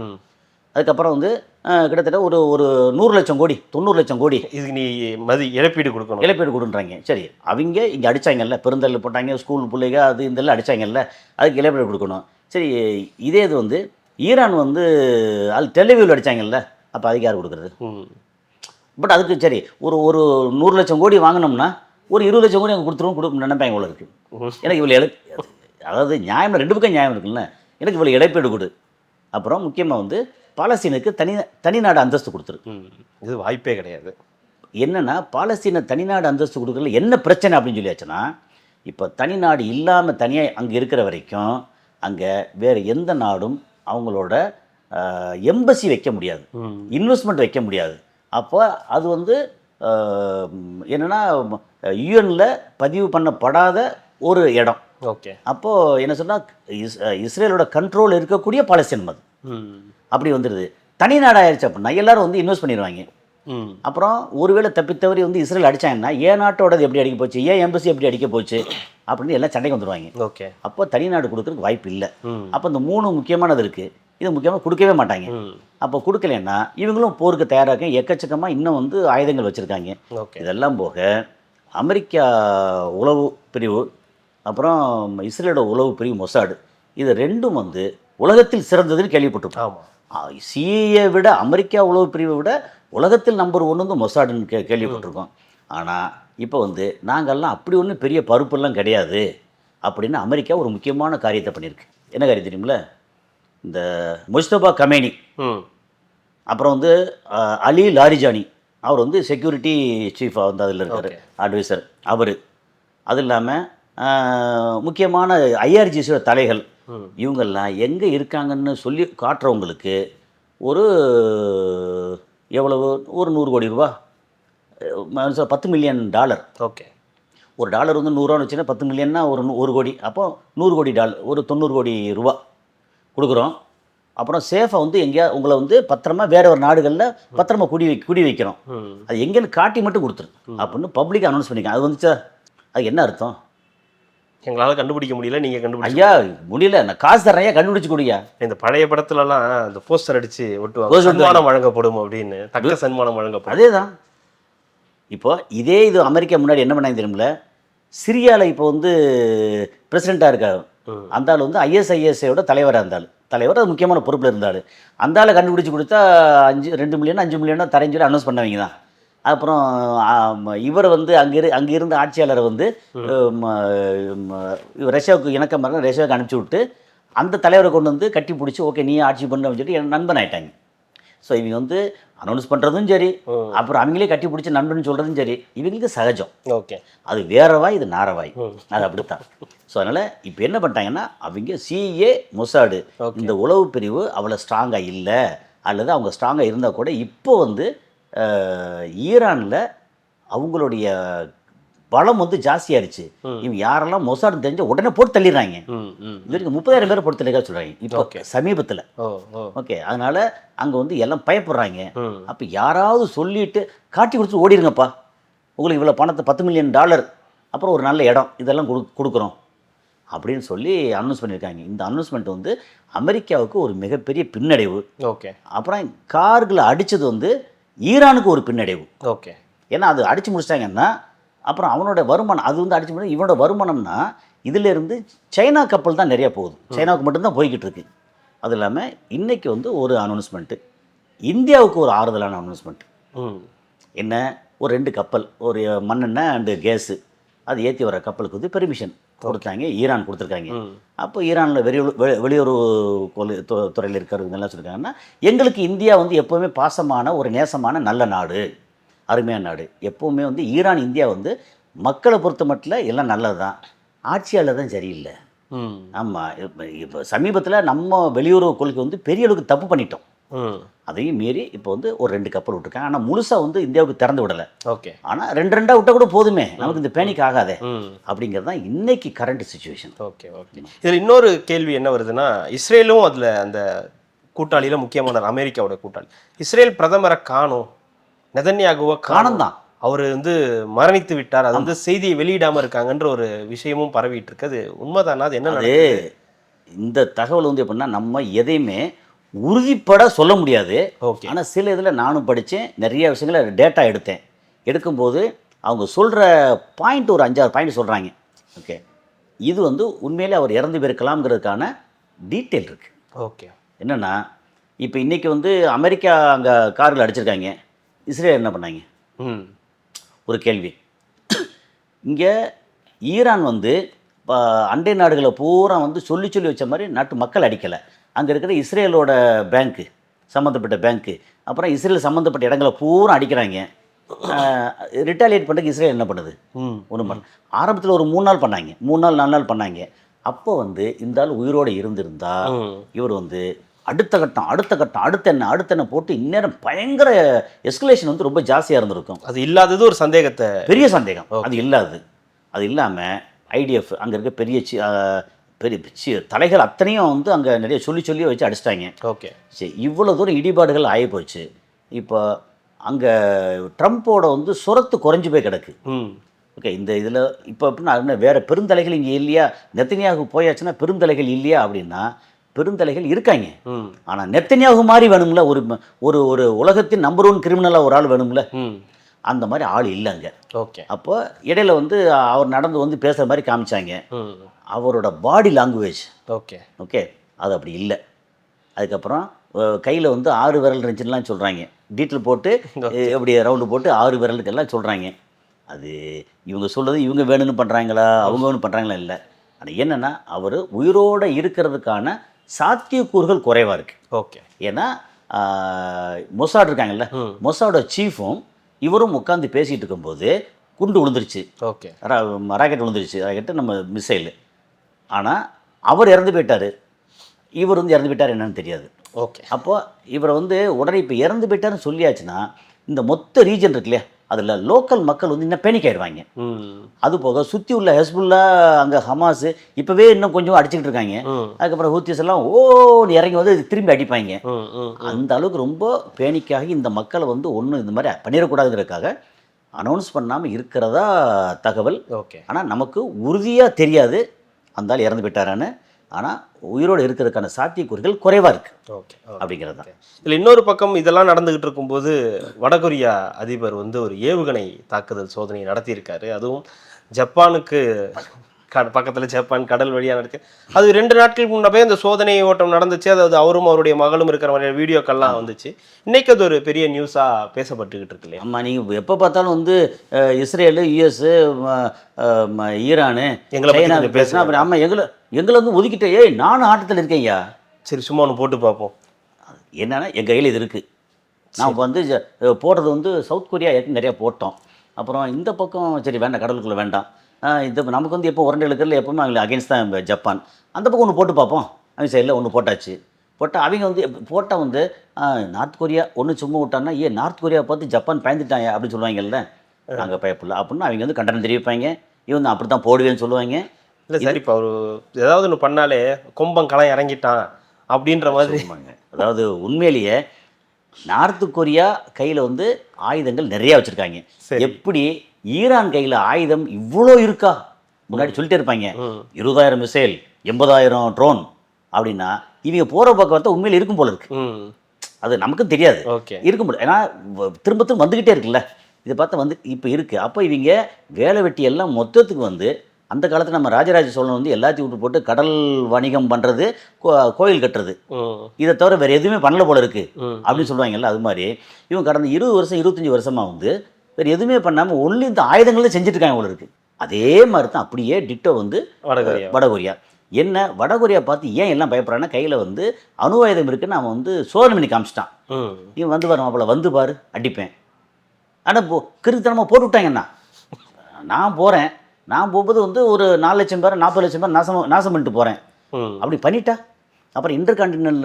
அதுக்கப்புறம் வந்து கிட்டத்தட்ட ஒரு 100 லட்சம் கோடி 90 லட்சம் கோடி இதுக்கு நீ இழப்பீடு கொடுன்றாங்க. சரி, அவங்க இங்கே அடித்தாங்கல்ல, பெருந்தல் போட்டாங்க, ஸ்கூல் பிள்ளைங்க அது இதெல்லாம் அடித்தாங்கல்ல, அதுக்கு இழப்பீடு கொடுக்கணும். சரி, இதே இது வந்து ஈரான் வந்து அது டெலிவியூவில் அடித்தாங்கல்ல, அப்போ அதுக்கு யார் கொடுக்குறது? பட் அதுக்கு சரி, ஒரு 100 லட்சம் கோடி வாங்கினோம்னா ஒரு 20 லட்சம் கோடி அங்கே கொடுத்துருவோம் நினைப்பாங்க போல இருக்குது. எனக்கு இவ்வளோ அதாவது நியாயம் ரெண்டு பக்கம் நியாயம் இருக்குல்ல, எனக்கு இவ்வளோ இடைப்பீடு கொடு. அப்புறம் முக்கியமாக வந்து பாலஸ்தீனுக்கு தனிநாடு அந்தஸ்து கொடுத்துரு. இது வாய்ப்பே கிடையாது. என்னென்னா பாலஸ்தீன தனிநாடு அந்தஸ்து கொடுக்குறதுல என்ன பிரச்சனை அப்படின்னு சொல்லியாச்சுன்னா, இப்போ தனிநாடு இல்லாமல் தனியாக அங்கே இருக்கிற வரைக்கும் அங்கே வேறு எந்த நாடும் அவங்களோட எம்பசி வைக்க முடியாது, இன்வெஸ்ட்மெண்ட் வைக்க முடியாது. அப்போ அது வந்து என்னென்னா யூஎனில் பதிவு பண்ணப்படாத ஒரு இடம். ஓகே. அப்போது என்ன சொன்னால் இஸ்ரேலோட கண்ட்ரோல் இருக்கக்கூடிய பாலஸ்தீனம் அது அப்படி வந்துடுது. தனிநாடு ஆயிடுச்சு அப்படின்னா எல்லாரும் வந்து இன்வெஸ்ட் பண்ணிடுவாங்க. அப்புறம் ஒருவேளை தப்பித்தவரி வந்து இஸ்ரேல் அடித்தாங்கன்னா ஏன் நாட்டோடது எப்படி அடிக்க போச்சு, ஏன் எம்பசி எப்படி அடிக்க போச்சு அப்படின்னு எல்லாம் சண்டைக்கு வந்துடுவாங்க. ஓகே. அப்போ தனிநாடு கொடுக்கறதுக்கு வாய்ப்பு இல்லை. அப்போ இந்த 3 முக்கியமானது இருக்குது, இது முக்கியமாக கொடுக்கவே மாட்டாங்க. அப்போ கொடுக்கலன்னா இவங்களும் போருக்கு தயாராக எக்கச்சக்கமாக இன்னும் வந்து ஆயுதங்கள் வச்சுருக்காங்க. இதெல்லாம் போக அமெரிக்கா உளவு பிரிவு, அப்புறம் இஸ்ரேலோட உளவு பிரிவு மொசாடு, இது ரெண்டும் வந்து உலகத்தில் சிறந்ததுன்னு கேள்விப்பட்டிருக்கோம். சிஐஏ விட அமெரிக்கா உளவு பிரிவை விட உலகத்தில் நம்பர் 1 வந்து மொசாடுன்னு கேள்விப்பட்டிருக்கோம். ஆனால் இப்போ வந்து நாங்கள்லாம் அப்படி ஒன்றும் பெரிய பருப்பெல்லாம் கிடையாது அப்படின்னு அமெரிக்கா ஒரு முக்கியமான காரியத்தை பண்ணியிருக்கு. என்ன காரியம் தெரியுமில்ல, இந்த முஸ்தபா கமேனி, அப்புறம் வந்து அலி லாரிஜானி, அவர் வந்து செக்யூரிட்டி சீஃபாக வந்து அதில் இருக்கார், அட்வைசர் அவர். அது இல்லாமல் முக்கியமான ஐஆர்ஜிசியோட தலைகள், இவங்கெல்லாம் எங்கே இருக்காங்கன்னு சொல்லி காட்டுறவங்களுக்கு ஒரு எவ்வளவு, ஒரு 100 கோடி ரூபா, 10 மில்லியன் டாலர். ஓகே. ஒரு டாலர் வந்து 100 ரூபான்னு வச்சுன்னா 10 மில்லியன்னா ஒரு கோடி, அப்போ 100 கோடி டாலர், ஒரு 90 கோடி ரூபா கொடுக்குறோம். அப்புறம் சேஃபாக வந்து எங்கேயா உங்களை வந்து பத்திரமா வேற ஒரு நாடுகளில் பத்திரமா குடி வைக்கிறோம், அது எங்கேன்னு காட்டி மட்டும் கொடுத்துரு அப்படின்னு பப்ளிக் அனௌன்ஸ் பண்ணிக்க. அது வந்துச்சா, அது என்ன அர்த்தம்? எங்களால் கண்டுபிடிக்க முடியல, நீங்கள் கண்டுபிடிக்க ஐயா முடியல, நான் காசு தர்றேன் கண்டுபிடிச்சு கொடுயா. இந்த பழைய படத்துலலாம் இந்த போஸ்டர் அடித்து ஒட்டுவாங்க, சன்மானம் வழங்கப்படும் அப்படின்னு, தக்க சன்மானம் வழங்கப்படும். அதே தான். இப்போ இது அமெரிக்கா முன்னாடி என்ன பண்ணாங்க தெரியுமில்ல, சிரியாவில் இப்போ வந்து பிரசிடெண்ட்டாக இருக்காரு, அந்த ஆள் வந்து ISISயோட தலைவராக இருந்தாள், தலைவர் அது முக்கியமான பொறுப்பில் இருந்தாள். அந்த ஆளை கண்டுபிடிச்சி கொடுத்தா 2 மில்லியனோ 5 மில்லியனோ தரேன்னு சொல்லி அனௌன்ஸ் பண்ணவங்க தான். அப்புறம் இவர் வந்து அங்கே இருந்த ஆட்சியாளரை வந்து ரஷ்யாவுக்கு இணக்கம் பாருங்க, ரஷ்யாவுக்கு அனுப்பிச்சி விட்டு அந்த தலைவரை கொண்டு வந்து கட்டி பிடிச்சி ஓகே நீ ஆட்சி பண்ணு அப்படின்னு சொல்லி என் நண்பன் ஆகிட்டாங்க. ஸோ இவங்க வந்து அனௌன்ஸ் பண்ணுறதும் சரி, அப்புறம் அவங்களே கட்டி பிடிச்சி நண்பன் சொல்கிறதும் சரி, இவங்களுக்கு சகஜம். ஓகே. அது வேறவாய், இது நாரவாய், அது அப்படித்தான். ஸோ அதனால் இப்போ என்ன பண்ணிட்டாங்கன்னா அவங்க சிஏ மொசாடு இந்த உளவு பிரிவு அவ்வளோ ஸ்ட்ராங்காக இல்லை, அல்லது அவங்க ஸ்ட்ராங்காக இருந்தால் கூட இப்போ வந்து ஈரானில் அவங்களுடைய பலம் வந்து ஜாஸ்தியாகிடுச்சு. இவங்க யாரெல்லாம் மொசாடு தெரிஞ்ச உடனே போட்டு தள்ளிடுறாங்க. இது வரைக்கும் 30,000 பேர் போட்டு தள்ளிக்க சொல்கிறாங்க இப்போ சமீபத்தில். ஓகே. அதனால் அங்கே வந்து எல்லாம் பயப்படுறாங்க. அப்போ யாராவது சொல்லிட்டு காட்டி கொடுத்து ஓடிடுங்கப்பா, உங்களுக்கு இவ்வளோ பணத்தை 10 மில்லியன் டாலர், அப்புறம் ஒரு நல்ல இடம், இதெல்லாம் கொடுக்குறோம் அப்படின்னு சொல்லி அனௌன்ஸ் பண்ணியிருக்காங்க. இந்த அனௌன்ஸ்மெண்ட் வந்து அமெரிக்காவுக்கு ஒரு மிகப்பெரிய பின்னடைவு. ஓகே. அப்புறம் கார்கில் அடித்தது வந்து ஈரானுக்கு ஒரு பின்னடைவு. ஓகே. ஏன்னா அது அடித்து முடிச்சிட்டாங்கன்னா அப்புறம் அவனோட வருமானம், அது வந்து அடிச்சு முடியும், இவனோட வருமானம்னா இதிலேருந்து சைனா கப்பல் தான் நிறையா போகுது, சைனாவுக்கு மட்டும்தான் போய்கிட்டு இருக்கு. அது இல்லாமல் இன்றைக்கி வந்து ஒரு அனௌன்ஸ்மெண்ட்டு, இந்தியாவுக்கு ஒரு ஆறுதலான அனௌன்ஸ்மெண்ட். என்ன, ஒரு 2 கப்பல், ஒரு மண்ணெண்ணெய் அண்டு கேஸு, அது ஏற்றி வர கப்பலுக்கு வந்து பெர்மிஷன் கொடுத்தாங்க, ஈரான் கொடுத்துருக்காங்க. அப்போ ஈரானில் வெளியுறவு துறையில் இருக்கிறவங்க எல்லாம் சொல்லியிருக்காங்கன்னா, எங்களுக்கு இந்தியா வந்து எப்போவுமே பாசமான ஒரு நேசமான நல்ல நாடு, அருமையான நாடு. எப்போவுமே வந்து ஈரான் இந்தியா வந்து மக்களை பொறுத்த மட்டும் எல்லாம் நல்லது தான், ஆட்சியாளர் தான் சரியில்லை. ஆமாம். இப்போ சமீபத்தில் நம்ம வெளியுறவு கொள்கை வந்து பெரிய அளவுக்கு தப்பு பண்ணிட்டோம். அதையும் மீறி இப்போ வந்து ஒரு 2 கப்பல் விட்டுருக்காங்க. ஆனால் முழுசாக வந்து இந்தியாவுக்கு திறந்து விடலை. ஓகே. ஆனால் 2 விட்டால் கூட போதுமே, நமக்கு இந்த பேனிக் ஆகாதே அப்படிங்கிறது தான் இன்னைக்கு கரண்ட் சுச்சுவேஷன். ஓகே. ஓகே. இதில் இன்னொரு கேள்வி என்ன வருதுன்னா, இஸ்ரேலும் அதில் அந்த கூட்டாளியில் முக்கியமான அமெரிக்காவோட கூட்டாளி, இஸ்ரேல் பிரதமரை காணும், நெதன்யாகுவை காணும் தான், அவர் வந்து மரணித்து விட்டார், அது வந்து செய்தியை வெளியிடாமல் இருக்காங்கன்ற ஒரு விஷயமும் பரவிட்டு இருக்கு. அது உண்மைதானா? அது என்ன நடக்குது? இந்த தகவல் வந்து எப்படின்னா, நம்ம எதையுமே உறுதிப்பட சொல்ல முடியாது. ஓகே. ஆனால் சில இதில் நானும் படித்தேன், நிறைய விஷயங்களை டேட்டா எடுக்கும்போது அவங்க சொல்கிற பாயிண்ட் ஒரு 5-6 பாயிண்ட் சொல்கிறாங்க. ஓகே. இது வந்து உண்மையிலே அவர் இறந்து போயிருக்கலாம்ங்கிறதுக்கான டீட்டெயில் இருக்குது. ஓகே. என்னென்னா, இப்போ இன்றைக்கி வந்து அமெரிக்கா அங்கே கார்கள் அடிச்சிருக்காங்க, இஸ்ரேல் என்ன பண்ணாங்க? ஒரு கேள்வி. இங்கே ஈரான் வந்து அண்டை நாடுகளை பூரா வந்து சொல்லி வச்ச மாதிரி நாட்டு மக்கள் அடிக்கலை. அங்கே இருக்கிற இஸ்ரேலோட பேங்க்கு சம்மந்தப்பட்ட பேங்க்கு, அப்புறம் இஸ்ரேல் சம்மந்தப்பட்ட இடங்களை பூரா அடிக்கிறாங்க. ரிட்டாலியேட் பண்ணுறதுக்கு இஸ்ரேல் என்ன பண்ணுது? ஒன்றும் பண்ண. ஆரம்பத்தில் ஒரு 3 நாள் பண்ணாங்க, 3 நாள் 4 நாள் பண்ணாங்க. அப்போ வந்து இந்த ஆள் உயிரோடு இருந்திருந்தா இவர் வந்து அடுத்த கட்டம் அடுத்த என்ன போட்டு இந்நேரம் பயங்கர எஸ்கலேஷன் வந்து ரொம்ப ஜாஸ்தியாக இருந்திருக்கும். அது இல்லாதது ஒரு சந்தேகத்தை, பெரிய சந்தேகம். அது இல்லாமல் ஐடிஎஃப் அங்கே இருக்க பெரிய தலைகள் அத்தனையும் வந்து அங்கே நிறைய சொல்லி வச்சு அடிச்சிட்டாங்க. ஓகே, சரி. இவ்வளோ தூரம் இடிபாடுகள் ஆகிப்போச்சு. இப்போ அங்கே ட்ரம்ப்போட வந்து சுரத்து குறைஞ்சி போய் கிடக்கு. ஓகே, இந்த இதில் இப்போ அப்படின்னா வேறு பெருந்தலைகள் இங்கே இல்லையா? நெத்தனியாகு போயாச்சுன்னா பெருந்தலைகள் இல்லையா அப்படின்னா பெருந்தலைகள் இருக்காங்க. ஆனால் நெத்தனியாகு மாதிரி வேணும்ல, ஒரு ஒரு உலகத்தின் நம்பர் 1 கிரிமினலாக ஒரு ஆள் வேணும்ல, அந்த மாதிரி ஆள் இல்லைங்க. ஓகே, அப்போ இடையில வந்து அவர் நடந்து வந்து பேசுகிற மாதிரி காமிச்சாங்க. அவரோட பாடி லாங்குவேஜ் ஓகே அது அப்படி இல்லை. அதுக்கப்புறம் கையில் வந்து 6 விரல் இருந்துச்சுலாம் சொல்கிறாங்க. டீட்டெயில் போட்டு எப்படி ரவுண்டு போட்டு 6 விரலுக்கெல்லாம் சொல்கிறாங்க. அது இவங்க சொல்கிறது இவங்க வேணும்னு பண்ணுறாங்களா அவங்க வேணும் பண்ணுறாங்களா இல்லை. ஆனால் என்னென்னா அவர் உயிரோடு இருக்கிறதுக்கான சாத்தியக்கூறுகள் குறைவாக இருக்குது. ஓகே, ஏன்னா மொசாட் இருக்காங்கல்ல, மொசாடோட சீஃபும் இவரும் உட்காந்து பேசிகிட்டு இருக்கும்போது குண்டு விழுந்துருச்சு. ஓகே, ராக்கெட் விழுந்துருச்சு. ராக்கெட்டு நம்ம மிசைலு. ஆனால் அவர் இறந்து போயிட்டார், இவர் வந்து இறந்து போயிட்டார் என்னன்னு தெரியாது. ஓகே, அப்போது இவரை வந்து உடனே இப்போ இறந்து போயிட்டாருன்னு சொல்லியாச்சுன்னா இந்த மொத்த ரீஜன் இருக்கு இல்லையா, அதில் லோக்கல் மக்கள் வந்து இன்னும் பேனிக் ஆயிடுவாங்க. அது போக சுற்றி உள்ள ஹெஸ்புல்லா, அங்கே ஹமாஸ் இப்போவே இன்னும் கொஞ்சம் அடிச்சுக்கிட்டு இருக்காங்க. அதுக்கப்புறம் ஹூத்திஸ் எல்லாம் இறங்கி வந்து திரும்பி அடிப்பாங்க. அந்த அளவுக்கு ரொம்ப பேனிக்காகி இந்த மக்களை வந்து ஒன்றும் இந்த மாதிரி பண்ணிடக்கூடாதுங்கிறதுக்காக அனௌன்ஸ் பண்ணாமல் இருக்கிறதா தகவல். ஓகே, ஆனால் நமக்கு உறுதியாக தெரியாது அந்த ஆள் இறந்து போயிட்டாரான்னு. ஆனால் உயிரோடு இருக்கிறதுக்கான சாத்தியக்கூறுகள் குறைவாக இருக்குது. ஓகே, அப்படிங்கிறது தான். இதில் இன்னொரு பக்கம் இதெல்லாம் நடந்துகிட்டு இருக்கும்போது வடகொரியா அதிபர் வந்து ஒரு ஏவுகணை தாக்குதல் சோதனை நடத்தியிருக்காரு. அதுவும் ஜப்பானுக்கு பக்கத்தில் ஜப்பான் கடல் வழியாக நடத்தி அது 2 நாட்களுக்கு முன்னே அந்த சோதனை ஓட்டம் நடந்துச்சு. அதாவது அவரும் அவருடைய மகளும் இருக்கிற மாதிரியான வீடியோக்கள்லாம் வந்துச்சு. இன்றைக்கி அது ஒரு பெரிய நியூஸாக பேசப்பட்டுக்கிட்டு இருக்கு இல்லையா? ஆமாம், நீங்கள் எப்போ பார்த்தாலும் வந்து இஸ்ரேலு, யுஎஸ்ஸு, ஈரானு, எங்களை பேசுனா அப்புறம் ஆமாம் எங்களை வந்து ஒதுக்கிட்டே நானும் ஆட்டத்தில் இருக்கேன்யா. சரி, சும்மா ஒன்று போட்டு பார்ப்போம். என்னன்னா எங்கள் கையில் இது இருக்குது. நான் இப்போ வந்து போடுறது வந்து சவுத் கொரியா நிறையா போட்டோம். அப்புறம் இந்த பக்கம் சரி வேண்டாம், கடலுக்குள்ளே வேண்டாம். இது நமக்கு வந்து எப்போ உரண்டை இருக்கிறதுல எப்போவுமே அவங்களுக்கு அகேன்ஸ்ட் தான் ஜப்பான். அந்த பக்கம் ஒன்று போட்டு பார்ப்போம். அவங்க சைடில் ஒன்று போட்டாச்சு. போட்டால் அவங்க வந்து போட்டால் வந்து நார்த் கொரியா ஒன்று சும்மா விட்டான்னா நார்த் கொரியா பார்த்து ஜப்பான் பயந்துட்டாங்க அப்படின்னு சொல்லுவாங்கல்ல. நாங்கள் பயப்பில்லை அப்படின்னு அவங்க வந்து கண்டனம் தெரிவிப்பாங்க. இவன் அப்படி தான் போடுவேன்னு சொல்லுவாங்க. இல்லை சரி, இப்போ அவர் ஏதாவது ஒன்று பண்ணாலே கொம்பங்கலாம் இறங்கிட்டான் அப்படின்ற மாதிரி. அதாவது உண்மையிலேயே நார்த்து கொரியா கையில் வந்து ஆயுதங்கள் நிறையா வச்சுருக்காங்க. எப்படி ஈரான் கையில் ஆயுதம் இவ்வளோ இருக்கா முன்னாடி சொல்லிட்டே இருப்பாங்க. 20,000 மிசைல், 80,000 ட்ரோன் அப்படின்னா இவங்க போகிற பக்கம் பார்த்தா உண்மையில் இருக்கும் போல இருக்கு. அது நமக்கும் தெரியாது, இருக்க முடியும். ஏன்னா திரும்ப திரும்ப வந்துக்கிட்டே இருக்குல்ல. இதை பார்த்தா வந்து இப்போ இருக்குது. அப்போ இவங்க வேலை வெட்டி எல்லாம் மொத்தத்துக்கு வந்து அந்த காலத்தில் நம்ம ராஜராஜ சோழன் வந்து எல்லாத்தையும் விட்டு போட்டு கடல் வணிகம் பண்ணுறது, கோயில் கட்டுறது, இதை தவிர வேறு எதுவுமே பண்ணல போல இருக்குது அப்படின்னு சொல்லுவாங்கல்ல. அது மாதிரி இவங்க கடந்த 20 வருஷம் 25 வருஷமாக வந்து வேறு எதுவுமே பண்ணாமல் ஒன்லி இந்த ஆயுதங்களும் செஞ்சுட்டு இருக்காங்க போல இருக்குது. அதே மாதிரி தான் அப்படியே டிட்டோ வந்து வடகொரியா. என்ன வடகொரியா பார்த்து ஏன் எல்லாம் பயப்படுறாங்கன்னா கையில் வந்து அணு ஆயுதம் இருக்குன்னு அவன் வந்து சோதனை பண்ணி காமிச்சிட்டான். இவன் வந்து பாரு மாப்பிள்ள வந்து பாரு அடிப்பேன். ஆனால் கிறுத்தனமாக போட்டு விட்டாங்கண்ணா. நான் போகும்போது வந்து ஒரு 4 லட்சம் பேர் 40 லட்சம் பேர் நாசம் பண்ணிட்டு போகிறேன். அப்படி பண்ணிட்டா அப்புறம் இன்டர்கான்டினல்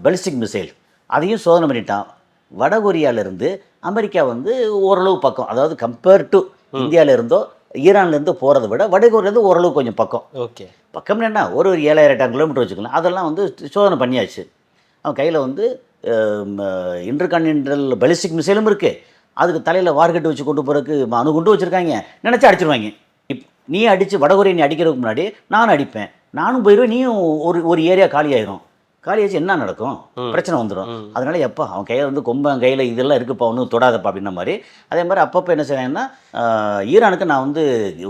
பாலிஸ்டிக் மிசைல் அதையும் சோதனை பண்ணிட்டான். வடகொரியாவிலேருந்து அமெரிக்கா வந்து ஓரளவு பக்கம், அதாவது கம்பேர் டு இந்தியாவிலேருந்தோ ஈரான்லேருந்தோ போகிறத விட வடகொரியாலேருந்து ஓரளவு கொஞ்சம் பக்கம். ஓகே, பக்கம் என்ன ஒரு 7,000 கிலோமீட்டர் வச்சுக்கலாம். அதெல்லாம் வந்து சோதனை பண்ணியாச்சு. அவன் கையில் வந்து இன்டர்கான்டினல் பாலிஸ்டிக் மிசைலும் இருக்குது. அதுக்கு தலையில் வார்கட்டு வச்சு கொண்டு போகிறதுக்கு அணுகுண்டு வச்சுருக்காங்க. நினச்சா அடிச்சிருவாங்க. நீ அடித்து வடகொரியா நீ அடிக்கிறதுக்கு முன்னாடி நானும் அடிப்பேன். நானும் போயிடுவேன். நீயும் ஒரு ஏரியா காலியாயிரும். காலியாச்சு என்ன நடக்கும்? பிரச்சனை வந்துடும். அதனால எப்போ அவன் கையில் வந்து கொம்பன் கையில் இதெல்லாம் இருக்குப்பா ஒன்றும் தொடாதப்பா அப்படின்ன மாதிரி. அதே மாதிரி அப்பப்போ என்ன செய்வேன்னா ஈரானுக்கு நான் வந்து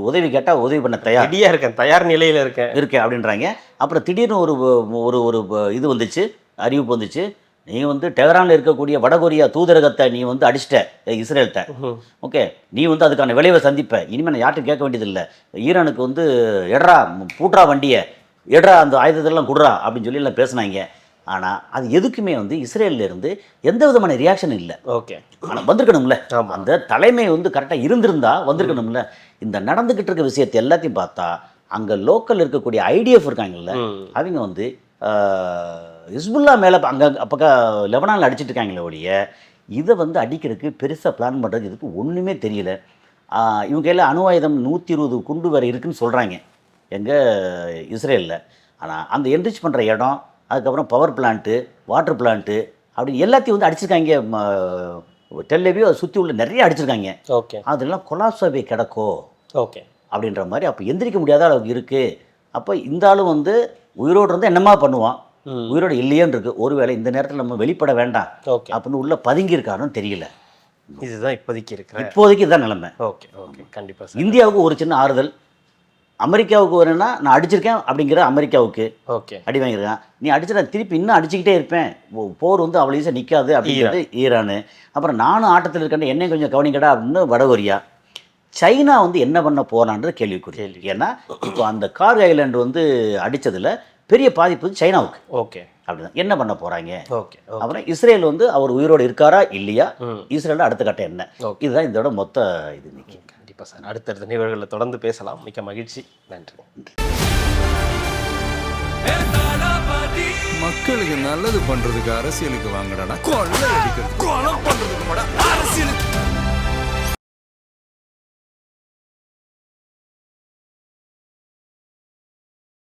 உதவி கேட்டால் உதவி பண்ண தயார் நிலையில் இருக்கேன் அப்படின்றாங்க. அப்புறம் திடீர்னு ஒரு இது வந்துச்சு, அறிவிப்பு வந்துச்சு. நீ வந்து டெஹரானில் இருக்கக்கூடிய வடகொரியா தூதரகத்தை நீ வந்து அடிச்சிட்ட இஸ்ரேல்கிட்ட. ஓகே, நீ வந்து அதுக்கான விளைவை சந்திப்ப. இனிமேல் நான் யார்ட்டும் கேட்க வேண்டியதில்லை. ஈரானுக்கு வந்து எட்ரா பூட்ரா வண்டியை, எட்ரா அந்த ஆயுதத்தெல்லாம் குடுறா அப்படின்னு சொல்லி எல்லாம் பேசினாங்க. ஆனால் அது எதுக்குமே வந்து இஸ்ரேலில் இருந்து எந்த விதமான ரியாக்ஷன் இல்லை. ஓகே, ஆனால் வந்திருக்கணும்ல, அந்த தலைமை வந்து கரெக்டாக இருந்திருந்தா வந்திருக்கணும்ல. இந்த நடந்துக்கிட்டு இருக்க விஷயத்தை எல்லாத்தையும் பார்த்தா அங்கே லோக்கல் இருக்கக்கூடிய ஐடிஎஃப் இருக்காங்கல்ல, அவங்க வந்து ஹிஸ்புல்லா மேலே அங்கே அப்போ லெபனானில் அடிச்சிட்டு இருக்காங்களே ஒழிய இதை வந்து அடிக்கிறதுக்கு பெருசாக பிளான் பண்ணுறது இதுக்கு ஒன்றுமே தெரியல. இவங்க கையில் அணு ஆயுதம் 120 குண்டு வரை இருக்குதுன்னு சொல்கிறாங்க எங்கள் இஸ்ரேலில். ஆனால் அந்த என்ரிச் பண்ணுற இடம், அதுக்கப்புறம் பவர் பிளான்ட்டு, வாட்டர் பிளான்ட்டு அப்படி எல்லாத்தையும் வந்து அடிச்சிருக்காங்க. டெல்லவியோ அதை சுற்றி உள்ள நிறைய அடிச்சிருக்காங்க. ஓகே, அதெல்லாம் கொலாப்ஸாகவே கிடக்கோ ஓகே அப்படின்ற மாதிரி. அப்போ எந்திரிக்க முடியாத அளவுக்கு இருக்குது. அப்போ இந்த ஆளும் வந்து உயிரோடு இருந்தால் என்னமா பண்ணுவான், உயிரோடு இல்லையேன்னு இருக்குது. ஒருவேளை இந்த நேரத்தில் நம்ம வெளிப்பட வேண்டாம் ஓகே அப்படின்னு உள்ளே பதுங்கியிருக்காருன்னு தெரியல. இதுதான் இப்போதைக்கு இருக்கிற இப்போதைக்கு இதுதான் நிலைமை. ஓகே ஓகே கண்டிப்பாக சார். இந்தியாவுக்கு ஒரு சின்ன ஆறுதல், அமெரிக்காவுக்கு வரேன்னா நான் அடிச்சிருக்கேன் அப்படிங்கிற அமெரிக்காவுக்கு ஓகே அடி வாங்கியிருக்கான். நீ அடிச்சுட்டா திருப்பி இன்னும் அடிச்சுக்கிட்டே இருப்பேன், போர் வந்து அவ்வளோ ஈஸியாக நிற்காது அப்படிங்கிறது ஈரானு. அப்புறம் நானும் ஆட்டத்தில் இருக்கேன், என்னையும் கொஞ்சம் கவனிக்கடா அப்படின்னு வடகொரியா. சைனா வந்து என்ன பண்ண போகிறான்றது கேள்விக்குரிய. ஏன்னா இப்போ அந்த கார்க் ஐலாண்டு வந்து அடித்ததில் பெரிய பாதிப்பு சைனாவுக்கு. ஓகே, அப்படிதான் என்ன பண்ண போகிறாங்க. ஓகே, அப்புறம் இஸ்ரேல் வந்து அவர் உயிரோடு இருக்காரா இல்லையா, இஸ்ரேலோட அடுத்த கட்டம் என்ன, இதுதான் இதோட மொத்த இது இன்னைக்கு. கண்டிப்பாக சார். அடுத்தடுத்த நிகழ்வுகளில் தொடர்ந்து பேசலாம். மிக்க மகிழ்ச்சி. நன்றி. மக்களுக்கு நல்லது பண்றதுக்கு அரசியலுக்கு வாங்கடா, கொள்ளை அடிக்கிறது, கொலை பண்றதுக்கு அரசியலுக்கு